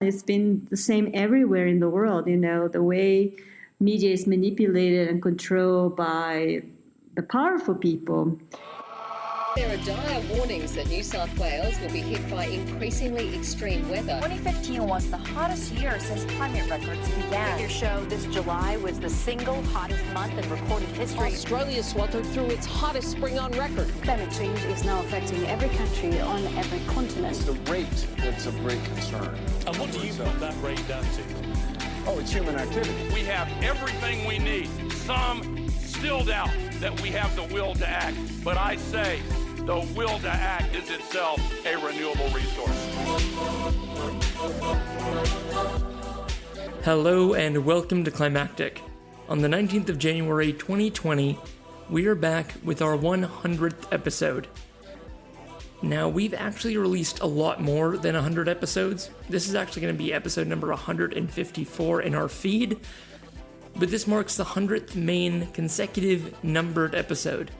It's been the same everywhere in the world, the way media is manipulated and controlled by the powerful people. There are dire warnings that New South Wales will be hit by increasingly extreme weather. 2015 was the hottest year since climate records began. Figures show this July was the single hottest month in recorded history. Australia sweltered through its hottest spring on record. Climate change is now affecting every country on every continent. It's the rate that's of great concern. And what do you put that rate down to? Oh, it's human activity. We have everything we need. Some still doubt that we have the will to act, but I say the will to act is itself a renewable resource. Hello and welcome to Climactic. On the 19th of January 2020, we are back with our 100th episode. Now, we've actually released a lot more than 100 episodes. This is actually going to be episode number 154 in our feed, but this marks the 100th main consecutive numbered episode.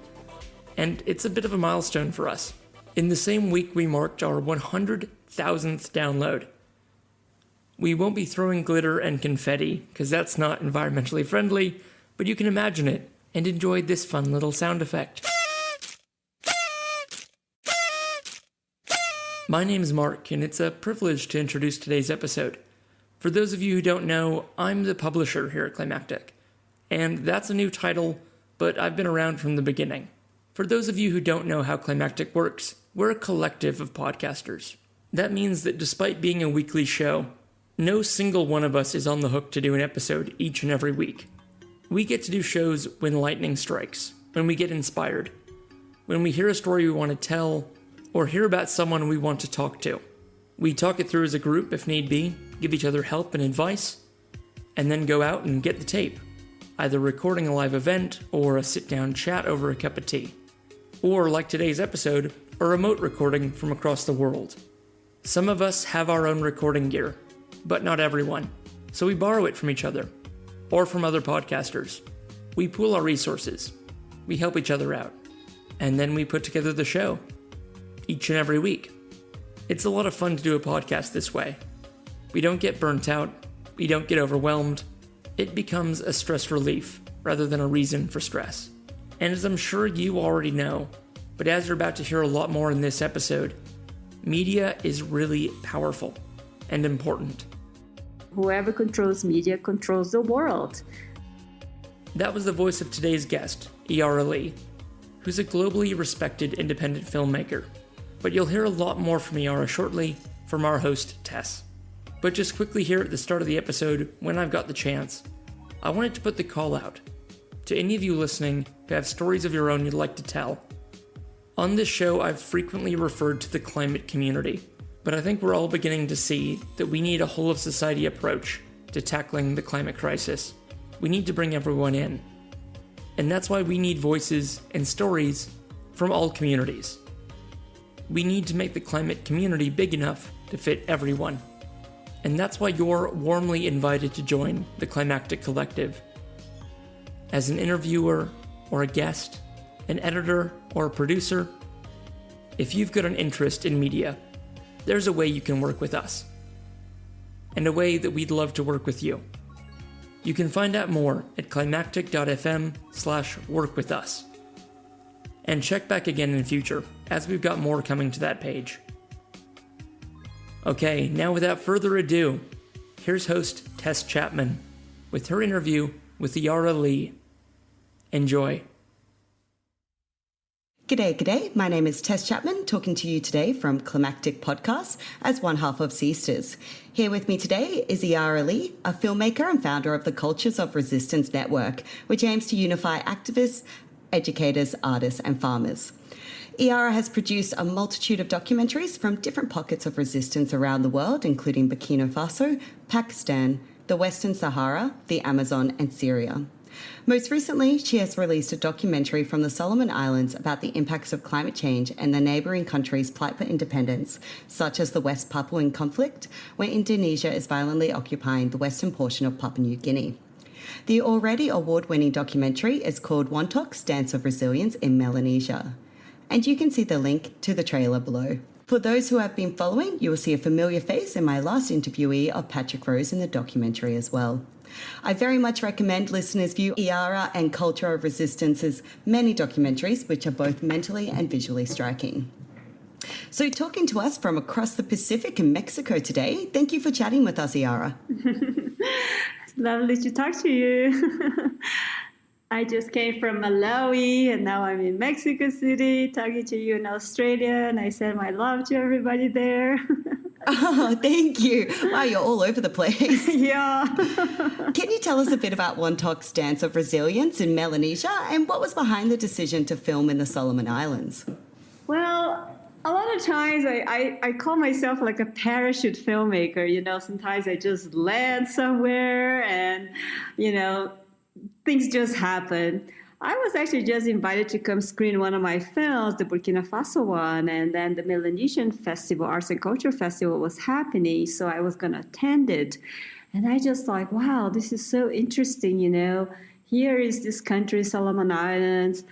And it's a bit of a milestone for us. In the same week, we marked our 100,000th download. We won't be throwing glitter and confetti, because that's not environmentally friendly, but you can imagine it, and enjoy this fun little sound effect. My name is Mark, and it's a privilege to introduce today's episode. For those of you who don't know, I'm the publisher here at Climactic, and that's a new title, but I've been around from the beginning. For those of you who don't know how Climactic works, we're a collective of podcasters. That means that despite being a weekly show, no single one of us is on the hook to do an episode each and every week. We get to do shows when lightning strikes, when we get inspired, when we hear a story we want to tell, or hear about someone we want to talk to. We talk it through as a group if need be, give each other help and advice, and then go out and get the tape, either recording a live event or a sit-down chat over a cup of tea. Or, like today's episode, a remote recording from across the world. Some of us have our own recording gear, but not everyone, so we borrow it from each other, or from other podcasters. We pool our resources, we help each other out, and then we put together the show, each and every week. It's a lot of fun to do a podcast this way. We don't get burnt out, we don't get overwhelmed. It becomes a stress relief rather than a reason for stress. And as I'm sure you already know, but as you're about to hear a lot more in this episode, media is really powerful and important. Whoever controls media controls the world. That was the voice of today's guest, Iara Lee, who's a globally respected independent filmmaker. But you'll hear a lot more from Iara shortly from our host, Tess. But just quickly here at the start of the episode, when I've got the chance, I wanted to put the call out to any of you listening who have stories of your own you'd like to tell. On this show, I've frequently referred to the climate community, but I think we're all beginning to see that we need a whole-of-society approach to tackling the climate crisis. We need to bring everyone in. And that's why we need voices and stories from all communities. We need to make the climate community big enough to fit everyone. And that's why you're warmly invited to join the Climactic Collective. As an interviewer or a guest, an editor or a producer, if you've got an interest in media, there's a way you can work with us. And a way that we'd love to work with you. You can find out more at climactic.fm/workwithus. And check back again in future, as we've got more coming to that page. Okay, now without further ado, here's host Tess Chapman with her interview with Iara Lee. Enjoy. G'day. My name is Tess Chapman, talking to you today from Climactic Podcast as one half of Seasters. Here with me today is Iara Lee, a filmmaker and founder of the Cultures of Resistance Network, which aims to unify activists, educators, artists, and farmers. Iara has produced a multitude of documentaries from different pockets of resistance around the world, including Burkina Faso, Pakistan, the Western Sahara, the Amazon, and Syria. Most recently, she has released a documentary from the Solomon Islands about the impacts of climate change and the neighbouring countries' plight for independence, such as the West Papuan conflict, where Indonesia is violently occupying the western portion of Papua New Guinea. The already award-winning documentary is called Wantoks, Dance of Resilience in Melanesia. And you can see the link to the trailer below. For those who have been following, you will see a familiar face in my last interviewee of Patrick Rose in the documentary as well. I very much recommend listeners view Iara and Culture of Resistance's many documentaries, which are both mentally and visually striking. So talking to us from across the Pacific in Mexico today, thank you for chatting with us, Iara. It's lovely to talk to you. I just came from Malawi and now I'm in Mexico City talking to you in Australia, and I send my love to everybody there. Oh, thank you. Wow, you're all over the place. Yeah. Can you tell us a bit about Wantoks' dance of resilience in Melanesia and what was behind the decision to film in the Solomon Islands? Well, a lot of times I call myself like a parachute filmmaker. Sometimes I just land somewhere and, things just happen. I was actually just invited to come screen one of my films, the Burkina Faso one, and then the Melanesian Festival, Arts and Culture Festival was happening, so I was going to attend it. And I just thought, wow, this is so interesting, Here is this country, Solomon Islands,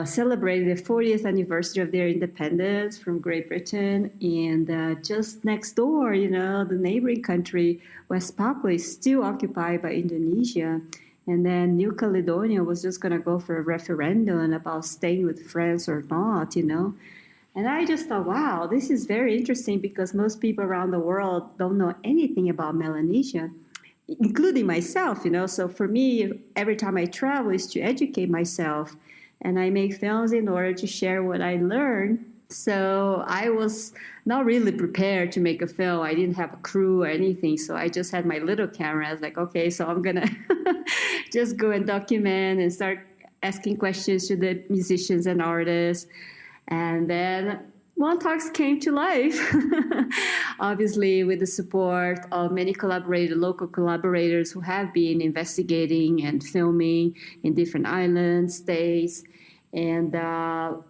celebrating the 40th anniversary of their independence from Great Britain. And just next door, the neighboring country, West Papua, is still occupied by Indonesia. And then New Caledonia was just going to go for a referendum about staying with France or not, And I just thought, wow, this is very interesting because most people around the world don't know anything about Melanesia, including myself, So for me, every time I travel is to educate myself. And I make films in order to share what I learned. So I was not really prepared to make a film. I didn't have a crew or anything. So I just had my little camera. I was like, okay, so I'm going to just go and document and start asking questions to the musicians and artists. And then Wantoks came to life, obviously with the support of many local collaborators who have been investigating and filming in different islands, states. And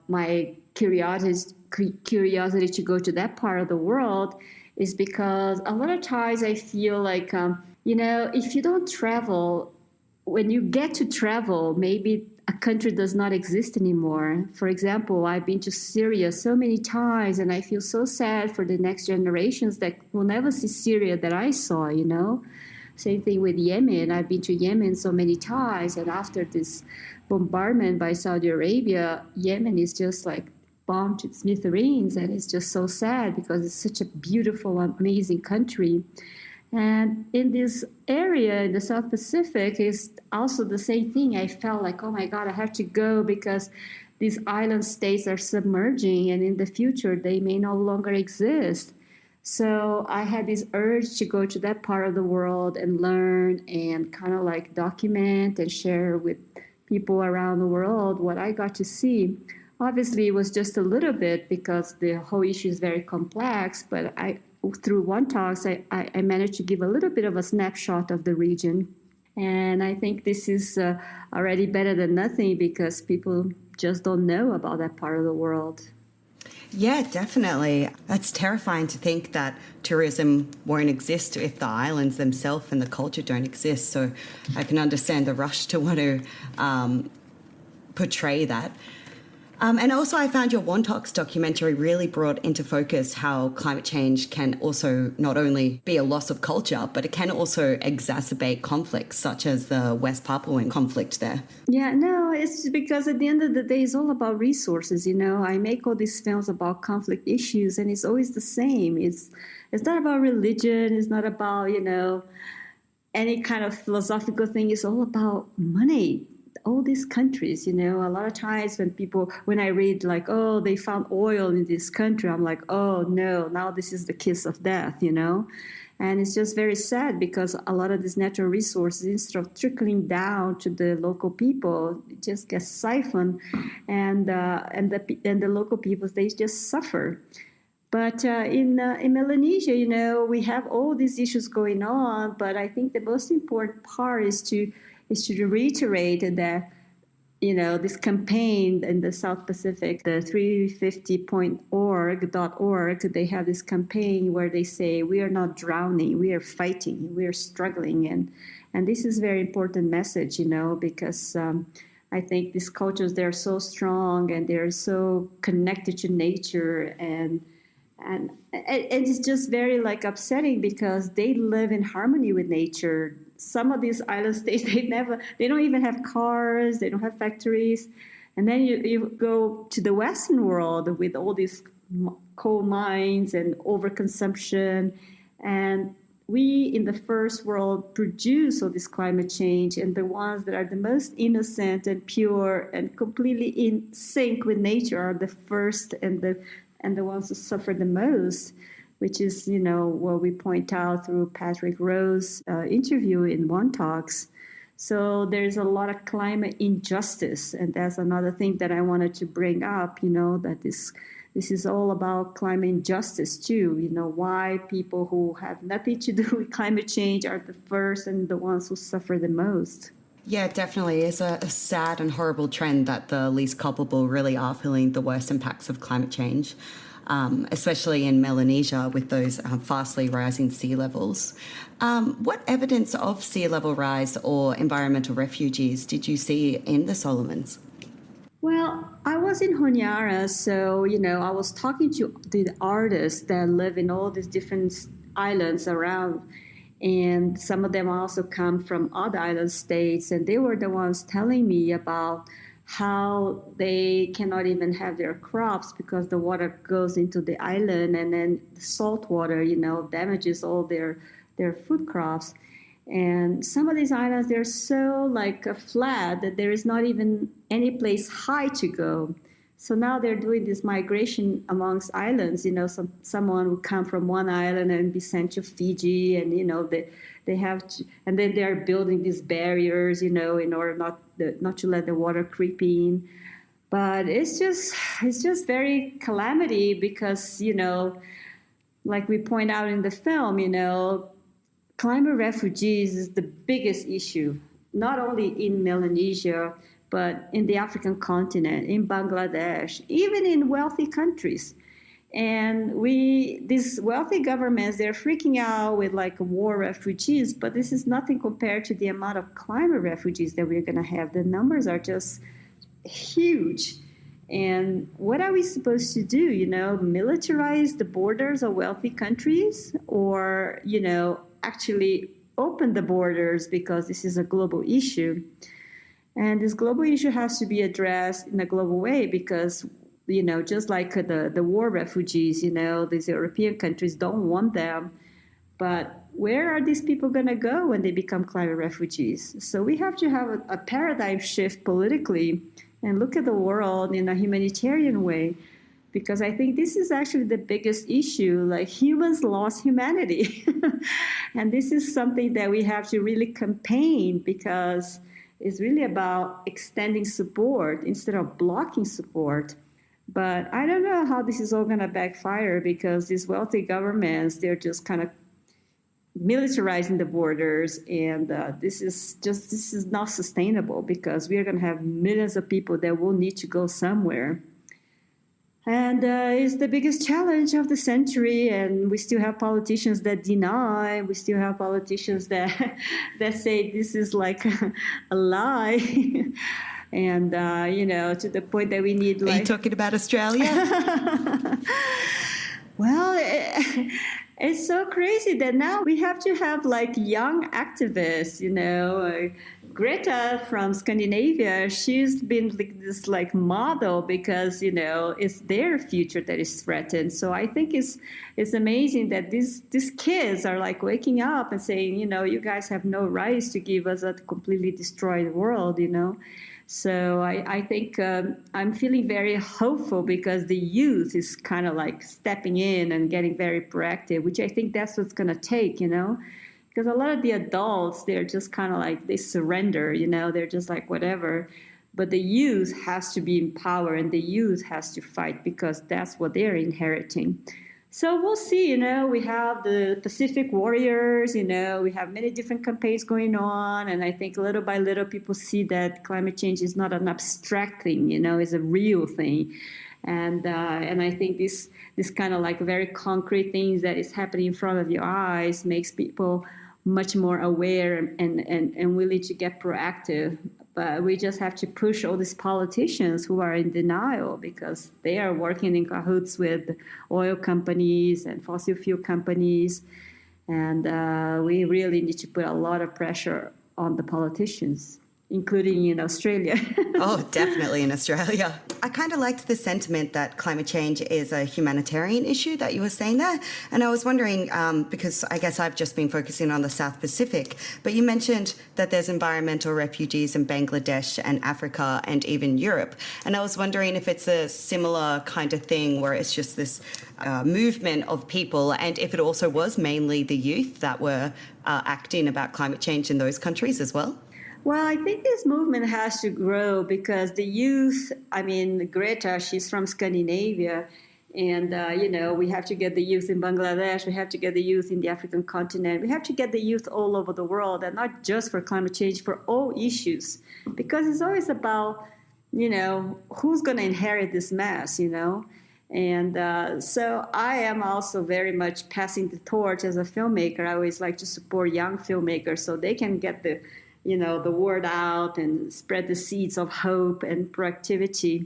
my curiosity to go to that part of the world is because a lot of times I feel like, if you don't travel, when you get to travel, maybe a country does not exist anymore. For example, I've been to Syria so many times, and I feel so sad for the next generations that will never see Syria that I saw, Same thing with Yemen. I've been to Yemen so many times, and after this bombardment by Saudi Arabia, Yemen is just like bombed to smithereens, and it's just so sad because it's such a beautiful, amazing country. And in this area in the South Pacific is also the same thing. I felt like, oh my God, I have to go because these island states are submerging, and in the future they may no longer exist. So I had this urge to go to that part of the world and learn and kind of like document and share with people around the world what I got to see. Obviously, it was just a little bit because the whole issue is very complex, but through Wantoks, I managed to give a little bit of a snapshot of the region. And I think this is already better than nothing because people just don't know about that part of the world. Yeah, definitely. That's terrifying to think that tourism won't exist if the islands themselves and the culture don't exist. So I can understand the rush to want to portray that. And also I found your Wantoks documentary really brought into focus how climate change can also not only be a loss of culture, but it can also exacerbate conflicts such as the West Papuan conflict there. Yeah, no, it's because at the end of the day, it's all about resources. I make all these films about conflict issues and it's always the same. It's not about religion. It's not about, any kind of philosophical thing. It's all about money. All these countries, a lot of times when I read like, oh, they found oil in this country, I'm like, oh no, now this is the kiss of death, And it's just very sad because a lot of these natural resources, instead of trickling down to the local people, it just gets siphoned, and the local peoples, they just suffer. But in Melanesia, we have all these issues going on. But I think the most important part is to reiterate that, this campaign in the South Pacific, the 350.org, they have this campaign where they say, we are not drowning, we are fighting, we are struggling. And this is a very important message, because I think these cultures, they're so strong and they're so connected to nature. And And it's just very like upsetting because they live in harmony with nature. Some of these island states, they don't even have cars, they don't have factories. And then you go to the Western world with all these coal mines and overconsumption. And we in the first world produce all this climate change, and the ones that are the most innocent and pure and completely in sync with nature are the first and the ones who suffer the most, which is, what we point out through Patrick Rowe's interview in Wantoks. So there's a lot of climate injustice, and that's another thing that I wanted to bring up, that this is all about climate injustice too. Why people who have nothing to do with climate change are the first and the ones who suffer the most. Yeah, definitely. It's a sad and horrible trend that the least culpable really are feeling the worst impacts of climate change, especially in Melanesia with those fastly rising sea levels. What evidence of sea level rise or environmental refugees did you see in the Solomons? Well, I was in Honiara, so, I was talking to the artists that live in all these different islands around. And some of them also come from other island states, and they were the ones telling me about how they cannot even have their crops because the water goes into the island, and then the salt water, damages all their food crops. And some of these islands, they're so flat that there is not even any place high to go. So now they're doing this migration amongst islands. Someone would come from one island and be sent to Fiji, and they have to, and then they're building these barriers, in order not to let the water creep in. But it's just very calamity because like we point out in the film, climate refugees is the biggest issue, not only in Melanesia, but in the African continent, in Bangladesh, even in wealthy countries. And these wealthy governments, they're freaking out with war refugees, but this is nothing compared to the amount of climate refugees that we're going to have. The numbers are just huge. And what are we supposed to do? Militarize the borders of wealthy countries, or, actually open the borders because this is a global issue. And this global issue has to be addressed in a global way because, just like the war refugees, these European countries don't want them. But where are these people going to go when they become climate refugees? So we have to have a paradigm shift politically and look at the world in a humanitarian way, because I think this is actually the biggest issue. Humans lost humanity. And this is something that we have to really campaign, because it's really about extending support instead of blocking support. But I don't know how this is all going to backfire, because these wealthy governments, they're just kind of militarizing the borders, and this is not sustainable, because we are going to have millions of people that will need to go somewhere. And it's the biggest challenge of the century, and we still have politicians that deny. We still have politicians that say this is a lie, and to the point that we need. Are you talking about Australia? Well, it's so crazy that now we have to have young activists. Greta from Scandinavia, she's been this model, because it's their future that is threatened. So I think it's amazing that these kids are waking up and saying, you guys have no rights to give us a completely destroyed world. So I think I'm feeling very hopeful, because the youth is kind of stepping in and getting very proactive, which I think that's what's going to take, because a lot of the adults, they're just kind of they surrender, they're just whatever. But the youth has to be empowered, and the youth has to fight, because that's what they're inheriting. So we'll see, we have the Pacific Warriors, we have many different campaigns going on. And I think little by little people see that climate change is not an abstract thing, it's a real thing. And I think this kind of very concrete things that is happening in front of your eyes makes people much more aware and willing to get proactive But we just have to push all these politicians who are in denial because they are working in cahoots with oil companies and fossil fuel companies. And we really need to put a lot of pressure on the politicians, including in Australia. Oh, definitely in Australia. I kind of liked the sentiment that climate change is a humanitarian issue that you were saying there. And I was wondering, because I guess I've just been focusing on the South Pacific, but you mentioned that there's environmental refugees in Bangladesh and Africa and even Europe. And I was wondering if it's a similar kind of thing where it's just this movement of people, and if it also was mainly the youth that were acting about climate change in those countries as well. Well, I think this movement has to grow because the youth, I mean, Greta, she's from Scandinavia. And, we have to get the youth in Bangladesh. We have to get the youth in the African continent. We have to get the youth all over the world, and not just for climate change, for all issues. Because it's always about, who's going to inherit this mess, And so I am also very much passing the torch as a filmmaker. I always like to support young filmmakers so they can get the word out and spread the seeds of hope and proactivity.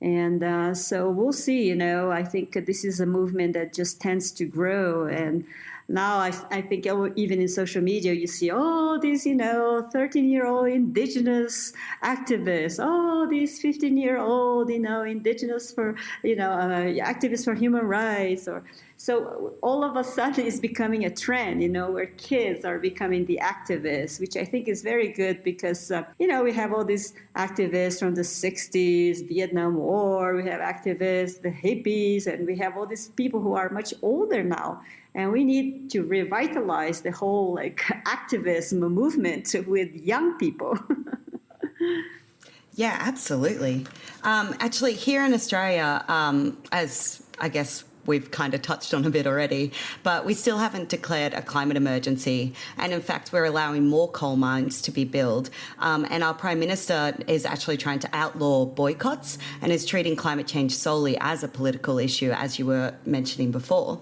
And so we'll see, I think this is a movement that just tends to grow. And now I think even in social media, you see, these, 13-year-old indigenous activists, these 15-year-old, indigenous for, activists for human rights. So all of a sudden it's becoming a trend, where kids are becoming the activists, which I think is very good because, we have all these activists from the 60s, Vietnam War, we have activists, the hippies, and we have all these people who are much older now. And we need to revitalize the whole activism movement with young people. Yeah, absolutely. Actually, here in Australia, as I guess we've kind of touched on a bit already, but we still haven't declared a climate emergency. And in fact, we're allowing more coal mines to be built. And our Prime Minister is actually trying to outlaw boycotts and is treating climate change solely as a political issue, as you were mentioning before.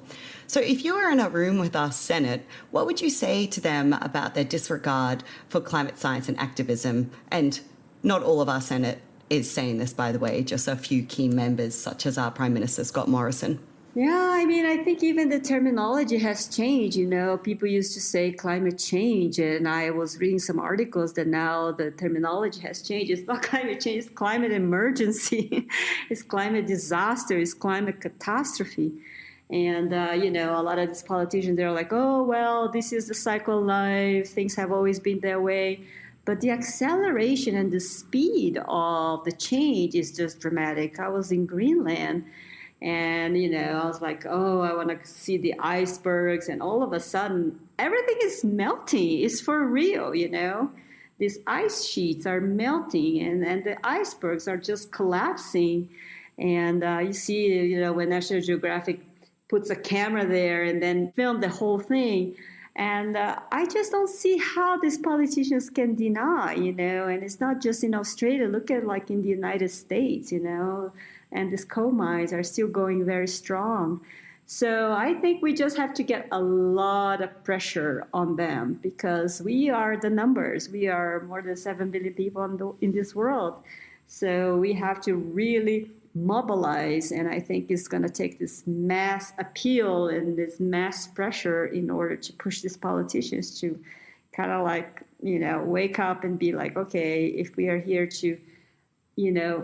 So if you were in a room with our Senate, what would you say to them about their disregard for climate science and activism? And not all of our Senate is saying this, by the way, just a few key members, such as our Prime Minister, Scott Morrison. Yeah, I think even the terminology has changed. People used to say climate change, and I was reading some articles that now the terminology has changed. It's not climate change, it's climate emergency. It's climate disaster, it's climate catastrophe. And, a lot of these politicians, they're like, this is the cycle of life. Things have always been that way. But the acceleration and the speed of the change is just dramatic. I was in Greenland and, I was like, I want to see the icebergs. And all of a sudden, everything is melting. It's for real, These ice sheets are melting and the icebergs are just collapsing. And you see, when National Geographic puts a camera there and then film the whole thing. And I just don't see how these politicians can deny, and it's not just in Australia. Look at in the United States, and these coal mines are still going very strong. So I think we just have to get a lot of pressure on them because we are the numbers. We are more than 7 billion people in this world. So we have to really mobilize, and I think it's going to take this mass appeal and this mass pressure in order to push these politicians to kind of wake up and be like, okay, if we are here to,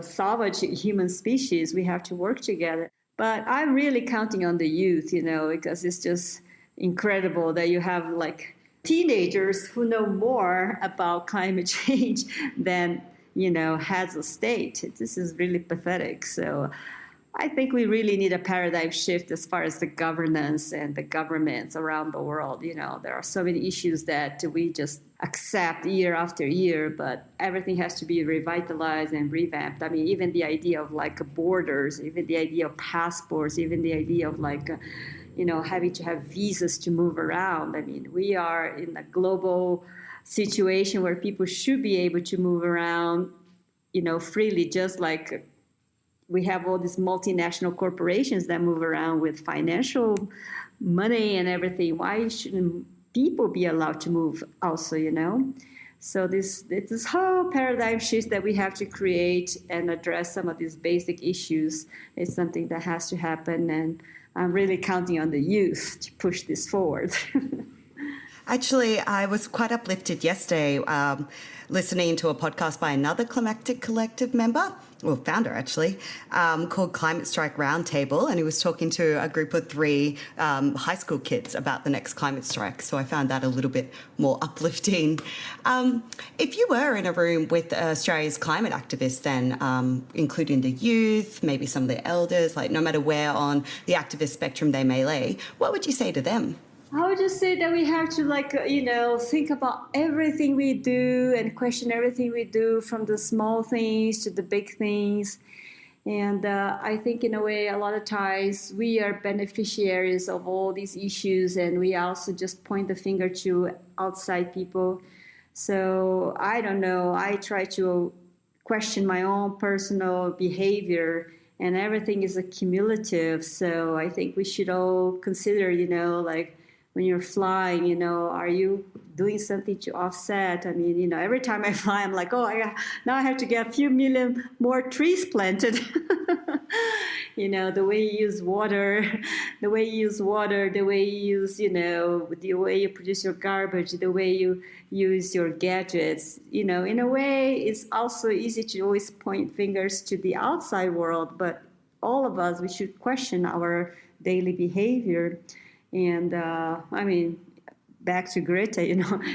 salvage human species, we have to work together. But I'm really counting on the youth, because it's just incredible that you have teenagers who know more about climate change than heads of state. This is really pathetic. So I think we really need a paradigm shift as far as the governance and the governments around the world. There are so many issues that we just accept year after year, but everything has to be revitalized and revamped. I mean, even the idea of borders, even the idea of passports, even the idea of having to have visas to move around. I mean, we are in a global situation where people should be able to move around, freely, just like we have all these multinational corporations that move around with financial money and everything. Why shouldn't people be allowed to move also, So this whole paradigm shift that we have to create and address some of these basic issues is something that has to happen, and I'm really counting on the youth to push this forward. Actually, I was quite uplifted yesterday listening to a podcast by another Climactic Collective member, or founder actually, called Climate Strike Roundtable, and he was talking to a group of 3 high school kids about the next climate strike. So I found that a little bit more uplifting. If you were in a room with Australia's climate activists then, including the youth, maybe some of the elders, like no matter where on the activist spectrum they may lay, what would you say to them? I would just say that we have to, think about everything we do and question everything we do, from the small things to the big things. And I think, in a way, a lot of times we are beneficiaries of all these issues, and we also just point the finger to outside people. So I don't know. I try to question my own personal behavior, and everything is cumulative. So I think we should all consider, when you're flying, are you doing something to offset? I mean, every time I fly, I'm like, now I have to get a few million more trees planted. The way you use water, the way you use, the way you produce your garbage, the way you use your gadgets. In a way, it's also easy to always point fingers to the outside world, but all of us, we should question our daily behavior. And back to Greta,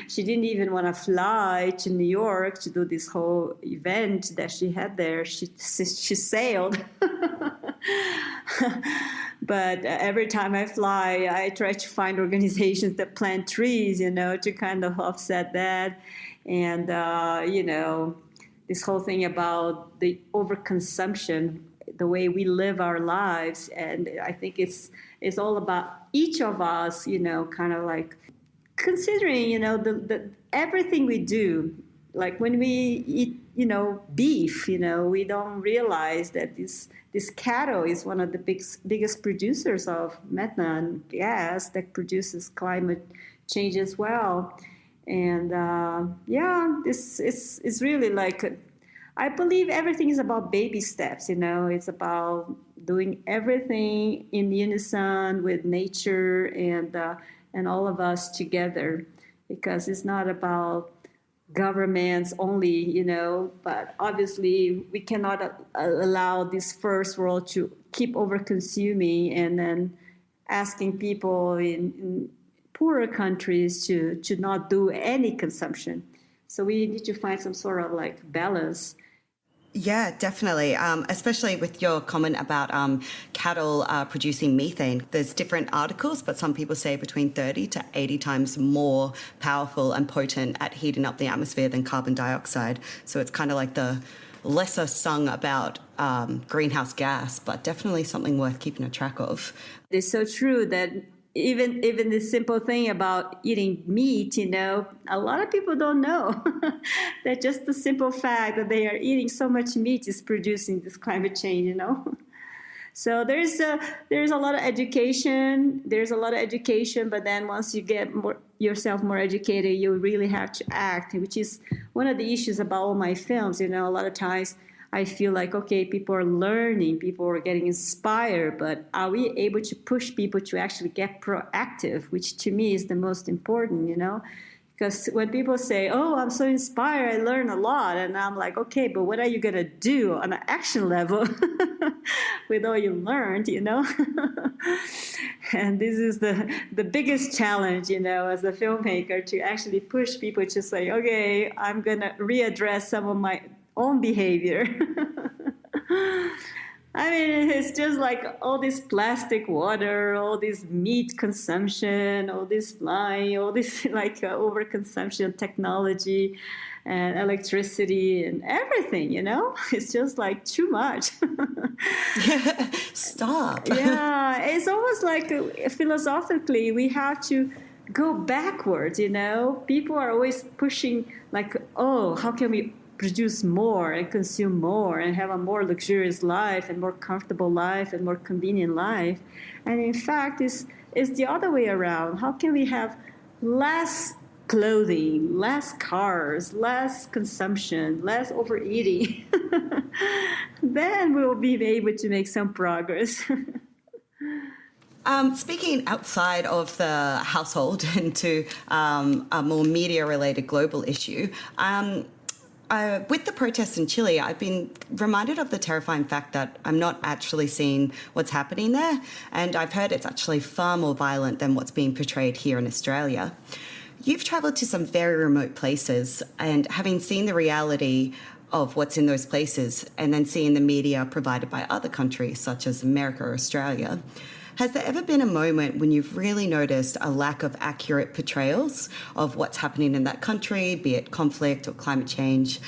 she didn't even want to fly to New York to do this whole event that she had there. She sailed. But every time I fly, I try to find organizations that plant trees, to kind of offset that. And, this whole thing about the overconsumption, the way we live our lives. And I think it's all about each of us, kind of like considering, the everything we do. Like when we eat, beef, we don't realize that this cattle is one of the biggest producers of methane gas that produces climate change as well. And this is really I believe everything is about baby steps, It's about doing everything in unison with nature and all of us together, because it's not about governments only, but obviously we cannot allow this first world to keep over-consuming and then asking people in poorer countries to not do any consumption. So we need to find some sort of balance. Yeah, definitely. Especially with your comment about cattle producing methane. There's different articles, but some people say between 30 to 80 times more powerful and potent at heating up the atmosphere than carbon dioxide. So it's kind of like the lesser sung about greenhouse gas, but definitely something worth keeping a track of. It's so true that even this simple thing about eating meat, a lot of people don't know that just the simple fact that they are eating so much meat is producing this climate change, So there's a lot of education. There's a lot of education, but then once you get yourself more educated, you really have to act, which is one of the issues about all my films. A lot of times I feel like, okay, people are learning, people are getting inspired, but are we able to push people to actually get proactive, which to me is the most important, Because when people say, oh, I'm so inspired, I learn a lot, and I'm like, okay, but what are you going to do on an action level with all you learned, And this is the biggest challenge, as a filmmaker, to actually push people to say, okay, I'm going to readdress some of my own behavior. I mean, it's just like all this plastic water, all this meat consumption, all this flying, all this overconsumption of technology and electricity and everything, It's just too much. Stop. Yeah, it's almost like philosophically we have to go backwards, People are always pushing how can we produce more and consume more and have a more luxurious life and more comfortable life and more convenient life. And in fact, it's the other way around. How can we have less clothing, less cars, less consumption, less overeating, then we'll be able to make some progress. Speaking outside of the household into a more media-related global issue, with the protests in Chile, I've been reminded of the terrifying fact that I'm not actually seeing what's happening there, and I've heard it's actually far more violent than what's being portrayed here in Australia. You've travelled to some very remote places, and having seen the reality of what's in those places and then seeing the media provided by other countries such as America or Australia, has there ever been a moment when you've really noticed a lack of accurate portrayals of what's happening in that country, be it conflict or climate change,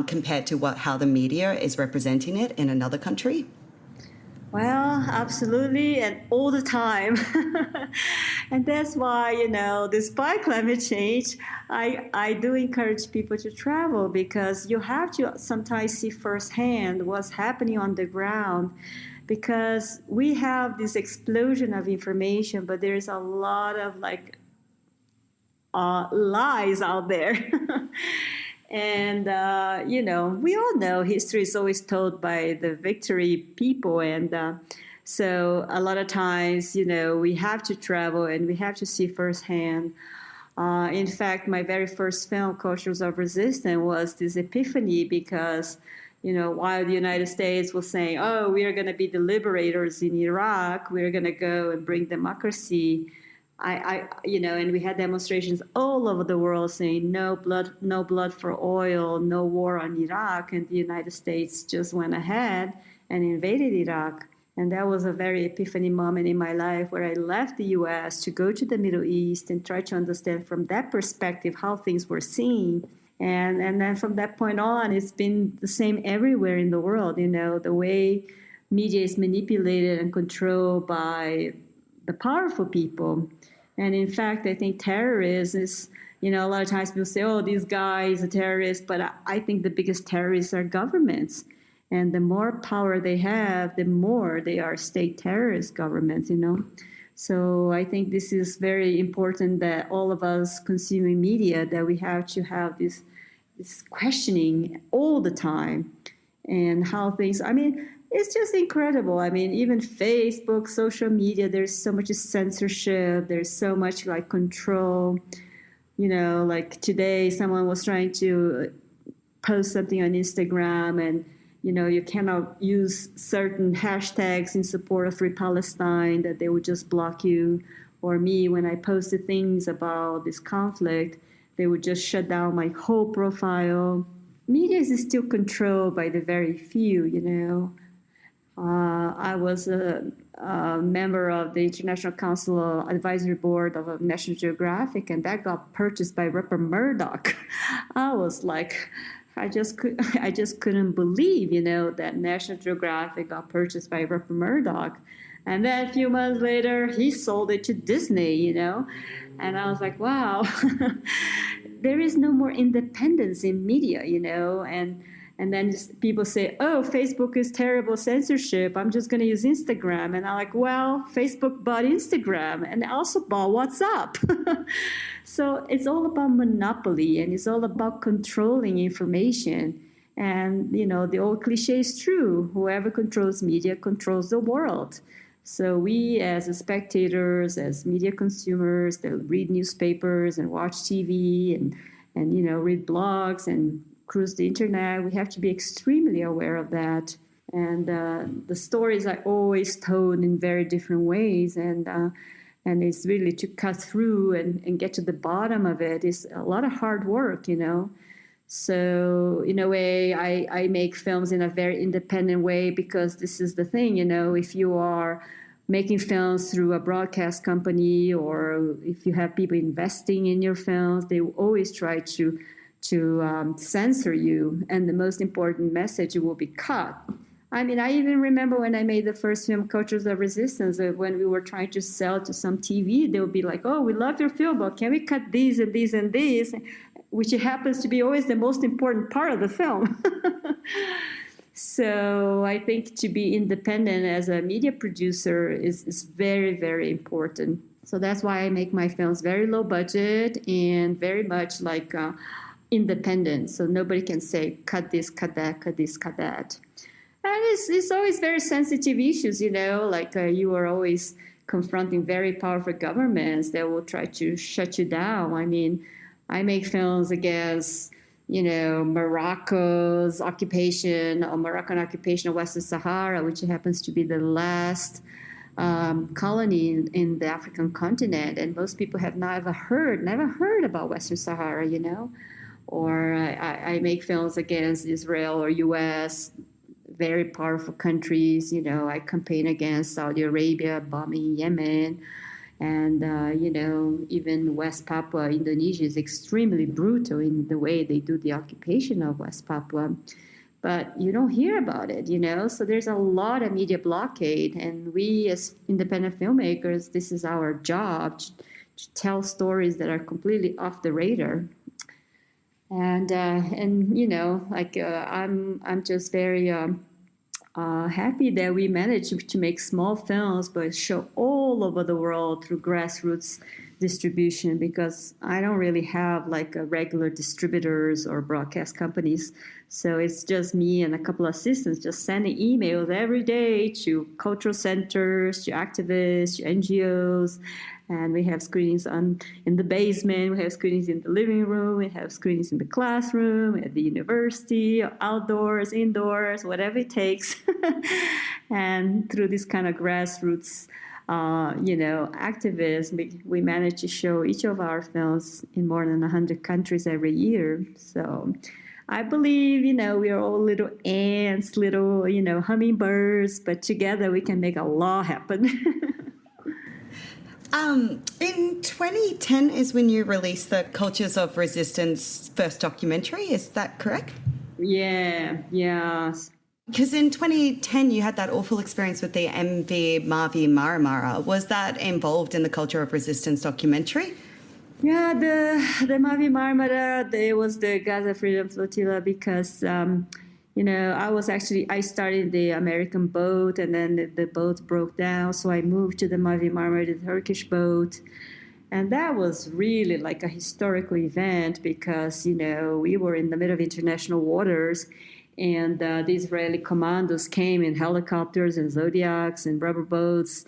compared to how the media is representing it in another country? Well, absolutely, and all the time. And that's why, despite climate change, I do encourage people to travel, because you have to sometimes see firsthand what's happening on the ground. Because we have this explosion of information, but there's a lot of lies out there. And, we all know history is always told by the victory people. And so a lot of times, we have to travel and we have to see firsthand. In fact, my very first film, Cultures of Resistance, was this epiphany because while the United States was saying, oh, we are going to be the liberators in Iraq, we're going to go and bring democracy, and we had demonstrations all over the world saying no blood for oil, no war on Iraq, and the United States just went ahead and invaded Iraq. And that was a very epiphany moment in my life where I left the U.S. to go to the Middle East and try to understand from that perspective how things were seen. And then from that point on, it's been the same everywhere in the world. The way media is manipulated and controlled by the powerful people. And in fact, I think terrorism is, a lot of times people say, oh, this guy is a terrorist. But I think the biggest terrorists are governments. And the more power they have, the more they are state terrorist governments, So I think this is very important that all of us consuming media, that we have to have this questioning all the time, and how things, it's just incredible. Even Facebook, social media, there's so much censorship, there's so much control. Today someone was trying to post something on Instagram, and you cannot use certain hashtags in support of Free Palestine, that they would just block you. Or me, when I posted things about this conflict, they would just shut down my whole profile. Media is still controlled by the very few, I was a member of the International Council Advisory Board of National Geographic, and that got purchased by Rupert Murdoch. I was like, I just couldn't believe, that National Geographic got purchased by Rupert Murdoch. And then a few months later, he sold it to Disney, And I was like, wow, there is no more independence in media, And then people say, oh, Facebook is terrible censorship. I'm just going to use Instagram. And I'm like, well, Facebook bought Instagram and also bought WhatsApp. So it's all about monopoly, and it's all about controlling information. And, the old cliche is true. Whoever controls media controls the world. So we, as spectators, as media consumers that read newspapers and watch TV and read blogs and cruise the internet, we have to be extremely aware of that. And the stories are always told in very different ways. And it's really to cut through and get to the bottom of it is a lot of hard work, So in a way, I make films in a very independent way, because this is the thing, if you are making films through a broadcast company, or if you have people investing in your films, they will always try to censor you, and the most important message will be cut. I even remember when I made the first film, Cultures of Resistance, when we were trying to sell to some TV, they would be like, oh, we love your film, but can we cut these and these and these? Which happens to be always the most important part of the film. So I think to be independent as a media producer is very, very important. So that's why I make my films very low budget and very much like independent. So nobody can say, cut this, cut that, cut this, cut that. And it's always very sensitive issues, like you are always confronting very powerful governments that will try to shut you down. I mean, I make films against, Morocco's occupation or Moroccan occupation of Western Sahara, which happens to be the last colony in the African continent. And most people have never heard about Western Sahara, Or I make films against Israel or U.S., very powerful countries. I campaign against Saudi Arabia bombing Yemen. And, even West Papua, Indonesia is extremely brutal in the way they do the occupation of West Papua. But you don't hear about it, So there's a lot of media blockade. And we as independent filmmakers, this is our job to tell stories that are completely off the radar. And I'm just very happy that we managed to make small films but show all over the world through grassroots distribution, because I don't really have like a regular distributors or broadcast companies. So it's just me and a couple of assistants just sending emails every day to cultural centers, to activists, to NGOs. And we have screenings in the basement, we have screenings in the living room, we have screenings in the classroom, at the university, outdoors, indoors, whatever it takes. And through this kind of grassroots, activism, we manage to show each of our films in more than 100 countries every year. So I believe, we are all little ants, little, hummingbirds, but together we can make a lot happen. In 2010 is when you released the Cultures of Resistance first documentary, is that correct? Yeah. Because in 2010 you had that awful experience with the MV Mavi Mara. Was that involved in the Culture of Resistance documentary? Yeah, the Mavi Marmara, it was the Gaza Freedom Flotilla because, I started the American boat and then the boat broke down. So I moved to the Mavi Marmara, the Turkish boat. And that was really like a historical event because, we were in the middle of international waters. And the Israeli commandos came in helicopters and Zodiacs and rubber boats,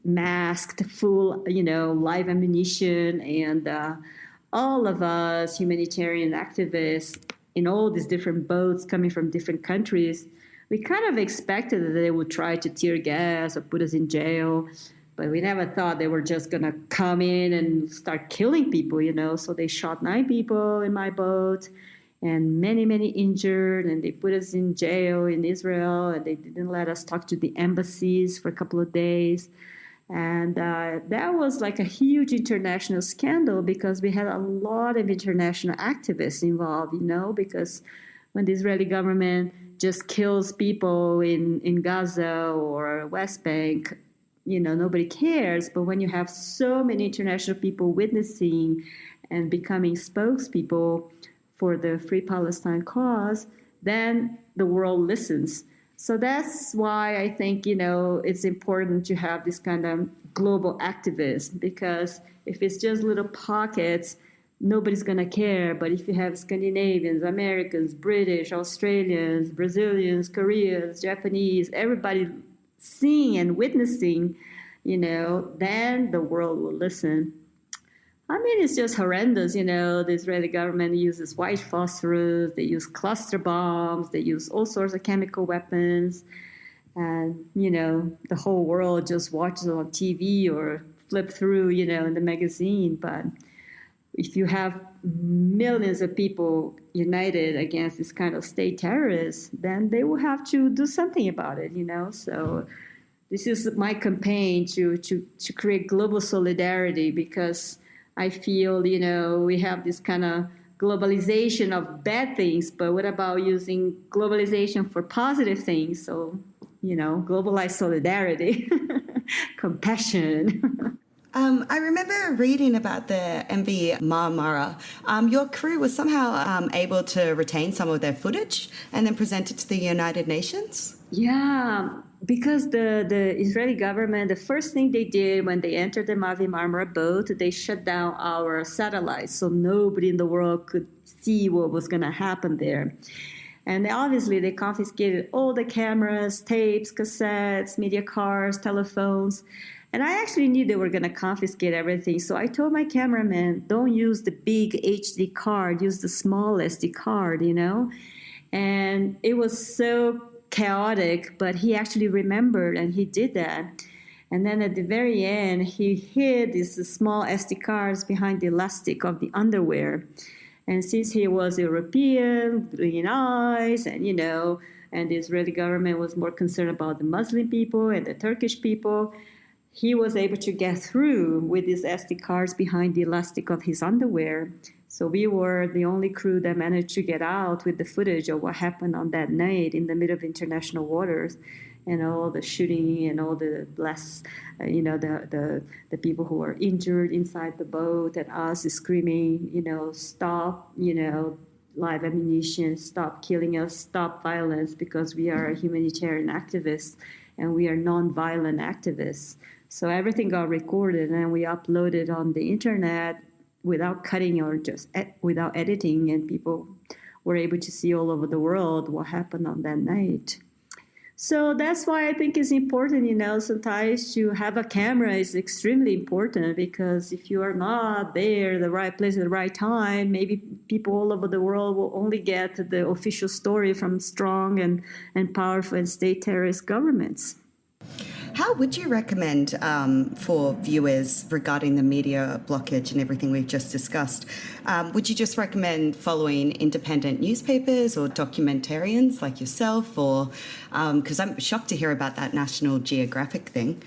masked, full, live ammunition. And all of us humanitarian activists in all these different boats coming from different countries, we kind of expected that they would try to tear gas or put us in jail. But we never thought they were just going to come in and start killing people, So they shot 9 people in my boat. And many, many injured, and they put us in jail in Israel, and they didn't let us talk to the embassies for a couple of days. And that was like a huge international scandal because we had a lot of international activists involved, because when the Israeli government just kills people in Gaza or West Bank, nobody cares. But when you have so many international people witnessing and becoming spokespeople for the Free Palestine cause, then the world listens. So that's why I think, it's important to have this kind of global activism, because if it's just little pockets, nobody's going to care. But if you have Scandinavians, Americans, British, Australians, Brazilians, Koreans, Japanese, everybody seeing and witnessing, then the world will listen. I mean, it's just horrendous, The Israeli government uses white phosphorus, they use cluster bombs, they use all sorts of chemical weapons. And, the whole world just watches on TV or flip through, in the magazine. But if you have millions of people united against this kind of state terrorists, then they will have to do something about it, So this is my campaign to create global solidarity, because I feel, we have this kind of globalization of bad things, but what about using globalization for positive things? So, globalized solidarity, compassion. I remember reading about the MV Marmara. Your crew was somehow able to retain some of their footage and then present it to the United Nations? Yeah. because the Israeli government, the first thing they did when they entered the Mavi Marmara boat, they shut down our satellites so nobody in the world could see what was going to happen there. And obviously they confiscated all the cameras, tapes, cassettes, media cards, telephones. And I actually knew they were going to confiscate everything. So I told my cameraman, don't use the big HD card, use the small SD card, you know. And it was so chaotic, but he actually remembered and he did that. And then at the very end, he hid these small SD cards behind the elastic of the underwear. And since he was European, green eyes, and you know, and the Israeli government was more concerned about the Muslim people and the Turkish people, he was able to get through with these SD cards behind the elastic of his underwear. So we were the only crew that managed to get out with the footage of what happened on that night in the middle of international waters, and all the shooting and all the the people who were injured inside the boat, and us screaming, you know, stop, you know, live ammunition, stop killing us, stop violence, because we are humanitarian activists and we are non-violent activists. So everything got recorded and we uploaded on the internet without cutting or just without editing, and people were able to see all over the world what happened on that night. So that's why I think it's important, you know, sometimes to have a camera is extremely important, because if you are not there, the right place at the right time, maybe people all over the world will only get the official story from strong and powerful and state terrorist governments. How would you recommend for viewers regarding the media blockage and everything we've just discussed? Would you just recommend following independent newspapers or documentarians like yourself? Or because I'm shocked to hear about that National Geographic thing.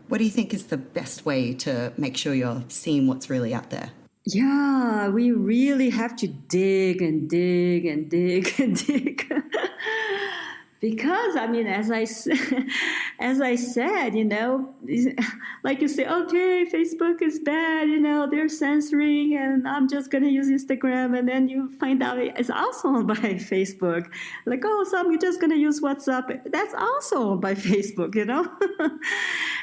What do you think is the best way to make sure you're seeing what's really out there? Yeah, we really have to dig and dig and dig and dig. Because, I mean, as I said, you know, like you say, okay, Facebook is bad, you know, they're censoring, and I'm just going to use Instagram. And then you find out it's also owned by Facebook. Like, oh, so I'm just going to use WhatsApp. That's also owned by Facebook, you know.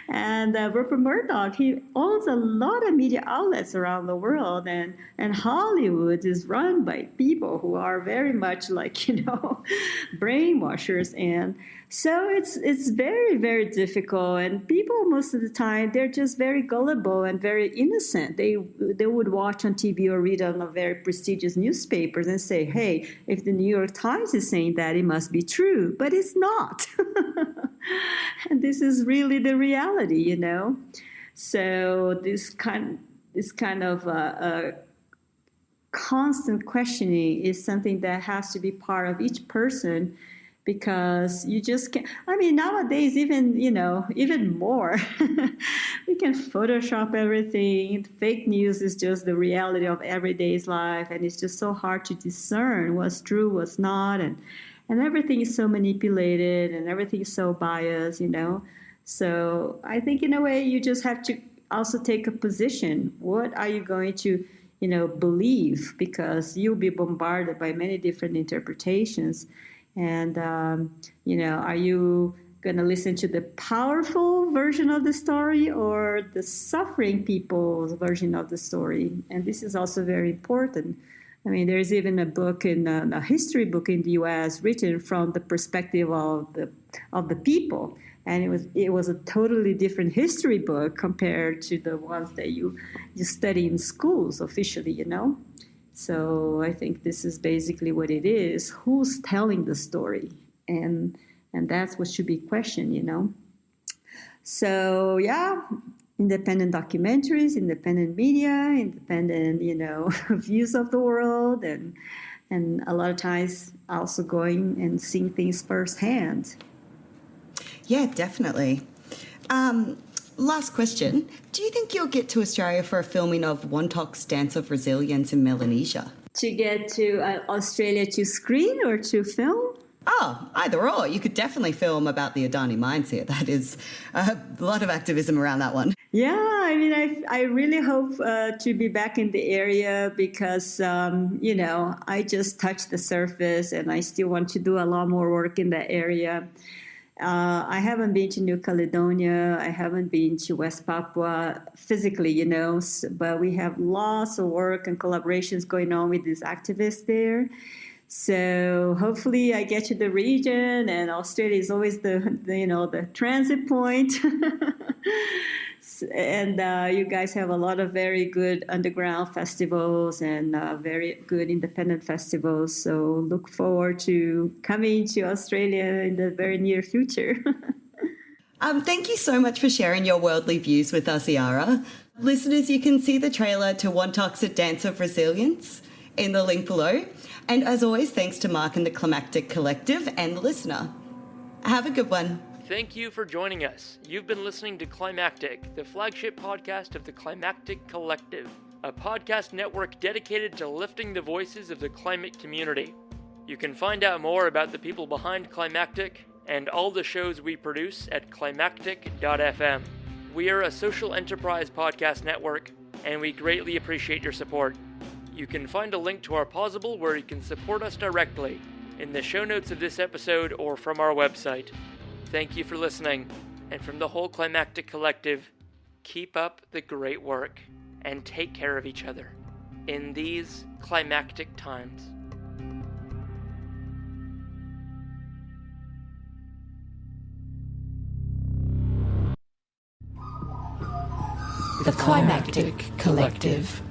And Rupert Murdoch, he owns a lot of media outlets around the world. And Hollywood is run by people who are very much like, you know, brainwashers. And so it's very, very difficult. And people most of the time, they're just very gullible and very innocent. They would watch on TV or read on a very prestigious newspapers and say, hey, if the New York Times is saying that, it must be true. But it's not. And this is really the reality, you know. So this kind of constant questioning is something that has to be part of each person, because you just can't. I mean, nowadays, even more, we can Photoshop everything. Fake news is just the reality of everyday's life, and it's just so hard to discern what's true, what's not, and everything is so manipulated, and everything is so biased, you know. So I think in a way you just have to also take a position. What are you going to, you know, believe? Because you'll be bombarded by many different interpretations. And, you know, are you going to listen to the powerful version of the story or the suffering people's version of the story? And this is also very important. I mean, there's even a book a history book in the U.S. written from the perspective of the people, and it was a totally different history book compared to the ones that you study in schools officially, you know. So I think this is basically what it is: who's telling the story, and that's what should be questioned, you know. So yeah. Independent documentaries, independent media, independent, you know, views of the world, and a lot of times also going and seeing things firsthand. Yeah, definitely. Last question. Do you think you'll get to Australia for a filming of Wantoks' Dance of Resilience in Melanesia? To get to Australia to screen or to film? Oh, either or. You could definitely film about the Adani mines here. That is a lot of activism around that one. Yeah, I mean, I really hope to be back in the area because, you know, I just touched the surface and I still want to do a lot more work in that area. I haven't been to New Caledonia. I haven't been to West Papua physically, but we have lots of work and collaborations going on with these activists there. So hopefully I get to the region, and Australia is always the transit point. And you guys have a lot of very good underground festivals and very good independent festivals. So look forward to coming to Australia in the very near future. Thank you so much for sharing your worldly views with us, Iara. Listeners, you can see the trailer to Wantoks: A Dance of Resilience in the link below. And as always, thanks to Mark and the Climactic Collective and the listener. Have a good one. Thank you for joining us. You've been listening to Climactic, the flagship podcast of the Climactic Collective, a podcast network dedicated to lifting the voices of the climate community. You can find out more about the people behind Climactic and all the shows we produce at climactic.fm. We are a social enterprise podcast network, and we greatly appreciate your support. You can find a link to our Pozible where you can support us directly in the show notes of this episode or from our website. Thank you for listening, and from the whole Climactic Collective, keep up the great work and take care of each other in these climactic times. The Climactic Collective.